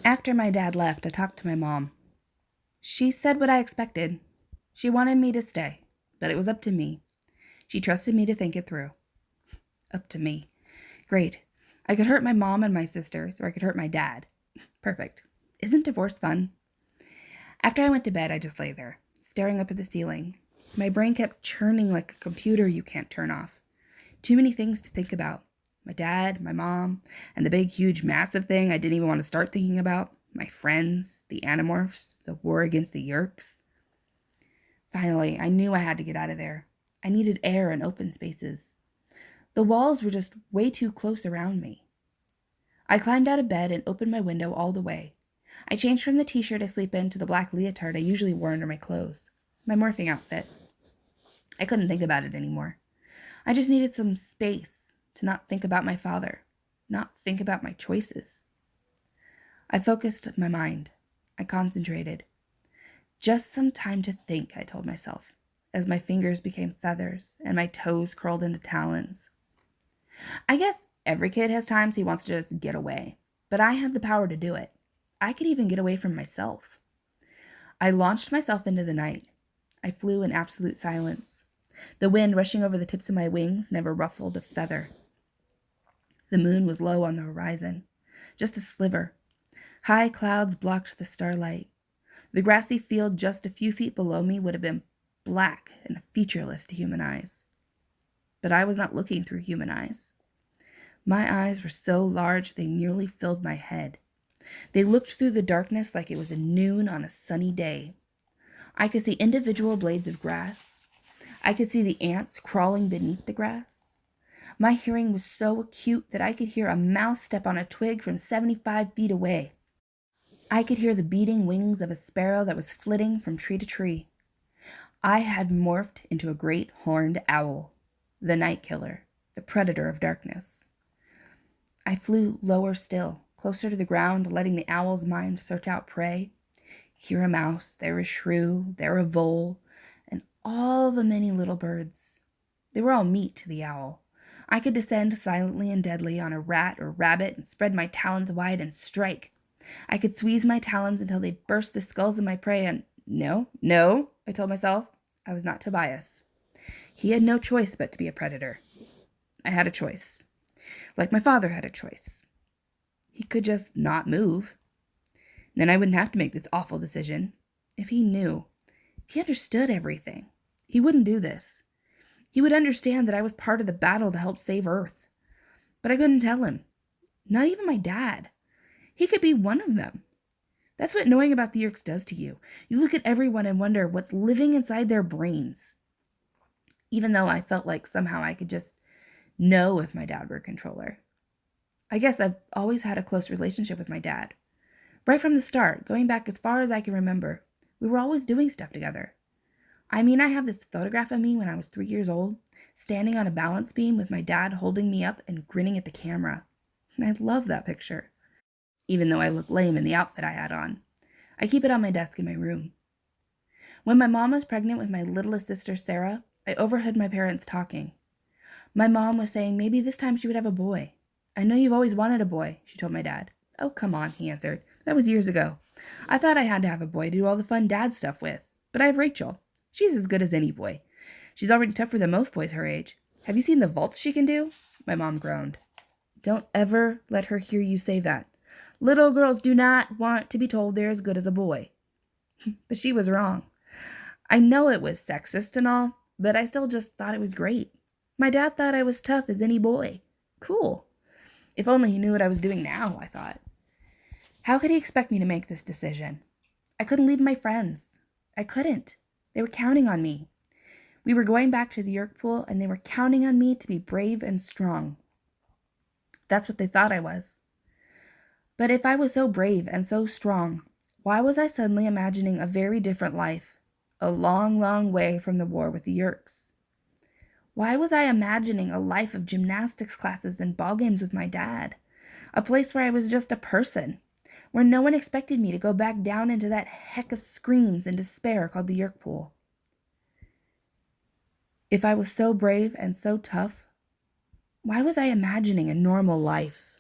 After my dad left, I talked to my mom. She said what I expected. She wanted me to stay, but it was up to me. She trusted me to think it through. Up to me. Great. I could hurt my mom and my sisters, or I could hurt my dad. Perfect. Isn't divorce fun? After I went to bed, I just lay there, staring up at the ceiling. My brain kept churning like a computer you can't turn off. Too many things to think about. My dad, my mom, and the big, huge, massive thing I didn't even want to start thinking about. My friends, the Animorphs, the war against the Yeerks. Finally, I knew I had to get out of there. I needed air and open spaces. The walls were just way too close around me. I climbed out of bed and opened my window all the way. I changed from the t-shirt I sleep in to the black leotard I usually wore under my clothes, my morphing outfit. I couldn't think about it anymore. I just needed some space to not think about my father, not think about my choices. I focused my mind. I concentrated. Just some time to think, I told myself, as my fingers became feathers and my toes curled into talons. I guess every kid has times he wants to just get away, but I had the power to do it. I could even get away from myself. I launched myself into the night. I flew in absolute silence. The wind rushing over the tips of my wings never ruffled a feather. The moon was low on the horizon, just a sliver. High clouds blocked the starlight. The grassy field just a few feet below me would have been black and featureless to human eyes. But I was not looking through human eyes. My eyes were so large they nearly filled my head. They looked through the darkness like it was noon on a sunny day. I could see individual blades of grass. I could see the ants crawling beneath the grass. My hearing was so acute that I could hear a mouse step on a twig from 75 feet away. I could hear the beating wings of a sparrow that was flitting from tree to tree. I had morphed into a great horned owl, the night killer, the predator of darkness. I flew lower still, closer to the ground, letting the owl's mind search out prey. Here a mouse, there a shrew, there a vole, and all the many little birds. They were all meat to the owl. I could descend silently and deadly on a rat or rabbit and spread my talons wide and strike. I could squeeze my talons until they burst the skulls of my prey and, no, I told myself, I was not Tobias. He had no choice but to be a predator. I had a choice. Like my father had a choice. He could just not move. Then I wouldn't have to make this awful decision. If he knew, if he understood everything, he wouldn't do this. He would understand that I was part of the battle to help save Earth. But I couldn't tell him. Not even my dad. He could be one of them. That's what knowing about the Yeerks does to you. You look at everyone and wonder what's living inside their brains. Even though I felt like somehow I could just know if my dad were a controller. I guess I've always had a close relationship with my dad. Right from the start, going back as far as I can remember, we were always doing stuff together. I have this photograph of me when I was 3 years old, standing on a balance beam with my dad holding me up and grinning at the camera. And I love that picture, even though I look lame in the outfit I had on. I keep it on my desk in my room. When my mom was pregnant with my littlest sister, Sarah, I overheard my parents talking. My mom was saying maybe this time she would have a boy. I know you've always wanted a boy, she told my dad. Oh, come on, he answered. That was years ago. I thought I had to have a boy to do all the fun dad stuff with. But I have Rachel. She's as good as any boy. She's already tougher than most boys her age. Have you seen the vaults she can do? My mom groaned. Don't ever let her hear you say that. Little girls do not want to be told they're as good as a boy. But she was wrong. I know it was sexist and all, but I still just thought it was great. My dad thought I was tough as any boy. Cool. If only he knew what I was doing now, I thought. How could he expect me to make this decision? I couldn't leave my friends. I couldn't. They were counting on me. We were going back to the Yeerk pool, and they were counting on me to be brave and strong. That's what they thought I was. But if I was so brave and so strong, why was I suddenly imagining a very different life, a long, long way from the war with the Yeerks? Why was I imagining a life of gymnastics classes and ball games with my dad? A place where I was just a person, where no one expected me to go back down into that heck of screams and despair called the Yeerk pool. If I was so brave and so tough, why was I imagining a normal life?